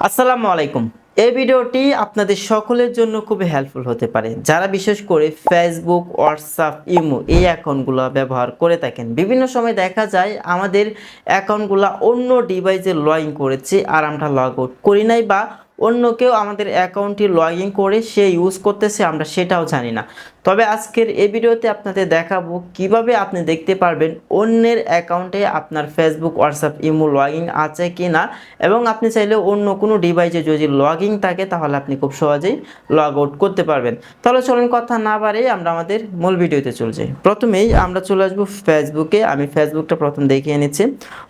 আসসালামু আলাইকুম। এই ভিডিওটি আপনাদের সকলের জন্য খুবই হেল্পফুল হতে পারে, যারা বিশেষ করে ফেসবুক, হোয়াটসঅ্যাপ, ইমো এই অ্যাকাউন্টগুলো ব্যবহার করে থাকেন। বিভিন্ন সময় দেখা যায় আমাদের অ্যাকাউন্টগুলো অন্য ডিভাইসে লগ ইন করেছে আর আমরা লগ আউট করি নাই, বা অন্য কেউ আমাদের অ্যাকাউন্টটি লগ ইন করে সে ইউজ করতেছে, আমরা সেটাও জানি না। তবে আজকের এই ভিডিওতে আপনাদের দেখাবো কিভাবে আপনি দেখতে পারবেন অন্যের অ্যাকাউন্টে আপনার Facebook, WhatsApp, imo log in আছে কি না, এবং আপনি চাইলে অন্য কোনো ডিভাইসে যদি লগ ইন থাকে তাহলে আপনি খুব সহজেই লগ আউট করতে পারবেন। তাহলে চলুন কথা না বাড়িয়ে আমরা আমাদের মূল ভিডিওতে চলে যাই। প্রথমেই আমরা চলে আসবো ফেসবুকে। আমি ফেসবুকটা প্রথম দেখিয়ে নিচ্ছি।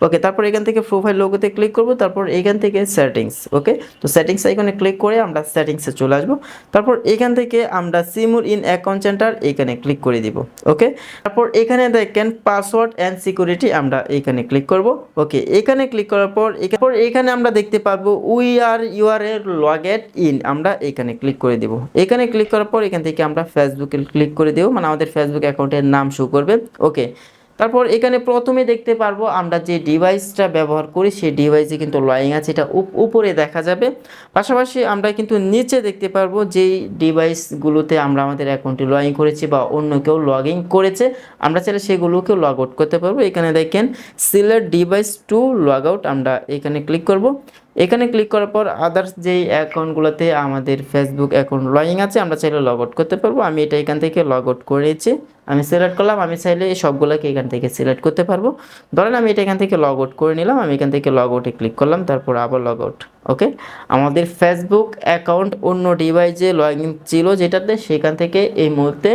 ওকে, তারপর এখান থেকে প্রোফাইল লোগোতে ক্লিক করব, তারপর এখান থেকে সেটিংস। ওকে, তো সেটিংস আইকনে ক্লিক করে আমরা সেটিংসে চলে আসবো। তারপর এখান থেকে আমরা সিমুর ইন অ্যাকাউন্ট সেন্টার এখানে ক্লিক করে দিব। ওকে, তারপর এখানে দেখেন পাসওয়ার্ড অ্যান্ড সিকিউরিটি, আমরা এখানে ক্লিক করব। ওকে, এখানে ক্লিক করার পর এখানে আমরা দেখতে পাবো we are URL logged in, আমরা এখানে ক্লিক করে দেব। এখানে ক্লিক করার পর এখান থেকে আমরা ফেসবুকে ক্লিক করে দেব, মানে আমাদের ফেসবুক অ্যাকাউন্টের নাম শো করবে। ওকে, তারপর এখানে প্রথমে দেখতে পারবো আমরা যে ডিভাইসটা ব্যবহার করি সেই ডিভাইসে কিন্তু লগ আছে, এটা উপরে দেখা যাবে। পাশাপাশি আমরা কিন্তু নিচে দেখতে পারবো যেই ডিভাইসগুলোতে আমরা আমাদের অ্যাকাউন্টে লগ ইন করেছি বা অন্য কেউ লগ ইন করেছে, আমরা চাইলে সেগুলোকেও লগ আউট করতে পারবো। এখানে দেখেন select device to log out, আমরা এখানে ক্লিক করব। এখানে ক্লিক করার পর আদার্স যেই অ্যাকাউন্টগুলোতে আমাদের ফেসবুক অ্যাকাউন্ট লগ ইন আছে আমরা চাইলে লগ আউট করতে পারবো। আমি এটা এখান থেকে লগ আউট করে নিচ্ছি, আমি সিলেক্ট করলাম। আমি চাইলে এই সবগুলোকে এখান থেকে সিলেক্ট করতে পারবো। ধরেন আমি এটা এখান থেকে লগ আউট করে নিলাম, আমি এখান থেকে লগ আউটে ক্লিক করলাম, তারপর আবার লগ আউট। ওকে, আমাদের ফেসবুক অ্যাকাউন্ট অন্য ডিভাইসে লগ ইন ছিল যেটাতে, সেখান থেকে এই মুহূর্তে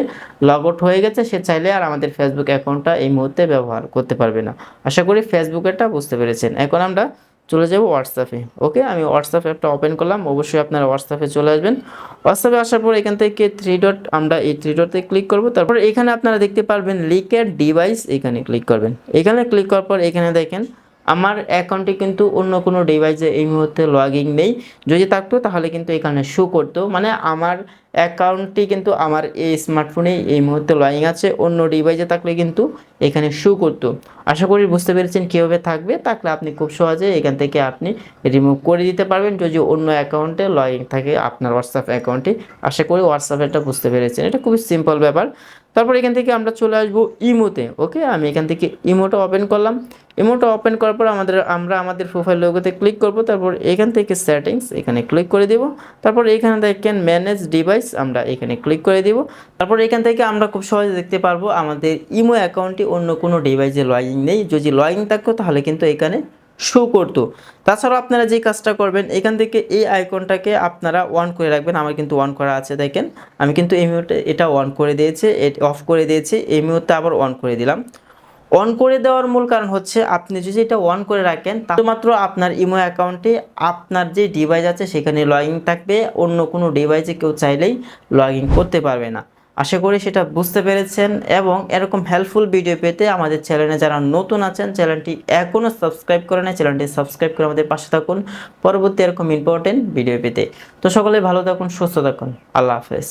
লগ আউট হয়ে গেছে। সে চাইলে আর আমাদের ফেসবুক অ্যাকাউন্টটা এই মুহূর্তে ব্যবহার করতে পারবে না। আশা করি ফেসবুকেরটা বুঝতে পেরেছেন। এখন আমরা চলে যাব হোয়াটসঅ্যাপে। ওকে, আমি হোয়াটসঅ্যাপ অ্যাপটা ওপেন করলাম। অবশ্যই আপনারা হোয়াটসঅ্যাপে চলে আসবেন। হোয়াটসঅ্যাপে আসার পর এখান থেকে থ্রি ডট, আমরা এই থ্রি ডটে ক্লিক করব। তারপর এখানে আপনারা দেখতে পারবেন লিকেড ডিভাইস, এখানে ক্লিক করবেন। এখানে ক্লিক করার পর এখানে দেখেন আমার অ্যাকাউন্টে কিন্তু অন্য কোনো ডিভাইসে এই মুহূর্তে লগ ইন নেই। যদি থাকতো তাহলে কিন্তু এখানে শো করতো, মানে আমার অ্যাকাউন্টটি কিন্তু আমার এই স্মার্টফোনে এই মুহূর্তে লগ ইন আছে, অন্য ডিভাইসে থাকলে কিন্তু এখানে শো করতো। আশা করি বুঝতে পেরেছেন কীভাবে থাকলে আপনি খুব সহজে এখান থেকে আপনি রিমুভ করে দিতে পারবেন যদি অন্য অ্যাকাউন্টে লগ ইন থাকে আপনার হোয়াটসঅ্যাপ অ্যাকাউন্টে। আশা করি হোয়াটসঅ্যাপটা বুঝতে পেরেছেন, এটা খুবই সিম্পল ব্যাপার। তারপর এখান থেকে আমরা চলে আসবো ইমোতে। ওকে, আমি এখান থেকে ইমোটা ওপেন করলাম। ইমোটা ওপেন করার পর আমরা আমাদের প্রোফাইল লোগোতে ক্লিক করব। তারপর এখান থেকে সেটিংস এখানে ক্লিক করে দেব। তারপর এখানে দেখেন ম্যানেজ ডিভাইস, আমরা এখানে ক্লিক করে দিব। তারপর এখান থেকে আমরা খুব সহজে দেখতে পারবো আমাদের ইমো অ্যাকাউন্টটি অন্য কোনো ডিভাইসে লগ ইন নেই। যদি লগ ইন থাকতো তাহলে কিন্তু এখানে শো করতো। তাছাড়াও আপনারা যে কাজটা করবেন, এখান থেকে এই আইকনটাকে আপনারা অন করে রাখবেন। আমার কিন্তু অন করা আছে, দেখেন আমি কিন্তু এই মুহূর্তে এটা অন করে দিয়েছি, অফ করে দিয়েছি, এই মুহূর্তে আবার অন করে দিলাম। অন করে দেওয়ার মূল কারণ হচ্ছে আপনি যদি এটা অন করে রাখেন শুধুমাত্র আপনার ইমো অ্যাকাউন্টে আপনার যে ডিভাইস আছে সেখানে লগ ইন থাকবে, অন্য কোনো ডিভাইসে কেউ চাইলেই লগ ইন করতে পারবে না। আশা করি সেটা বুঝতে পেরেছেন, এবং এরকম হেল্পফুল ভিডিও পেতে আমাদের চ্যানেলে যারা নতুন আছেন চ্যানেলটি এখনও সাবস্ক্রাইব করে নেয়, চ্যানেলটি সাবস্ক্রাইব করে আমাদের পাশে থাকুন পরবর্তী এরকম ইম্পর্টেন্ট ভিডিও পেতে। তো সকলে ভালো থাকুন, সুস্থ থাকুন, আল্লাহ হাফেজ।